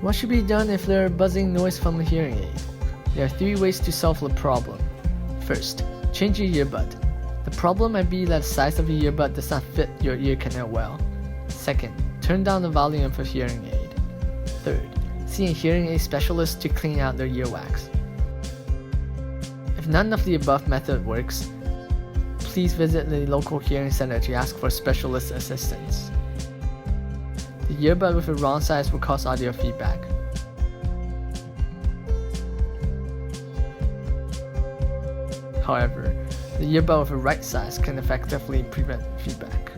What should be done if there are buzzing noise from the hearing aid? There are 3 ways to solve the problem. First, change your earbud. The problem might be that the size of your earbud does not fit your ear canal well. Second, turn down the volume of your hearing aid. Third, see a hearing aid specialist to clean out their earwax. If none of the above method works, please visit the local hearing center to ask for specialist assistance. The earbud with the wrong size will cause audio feedback. However, the earbud with the right size can effectively prevent feedback.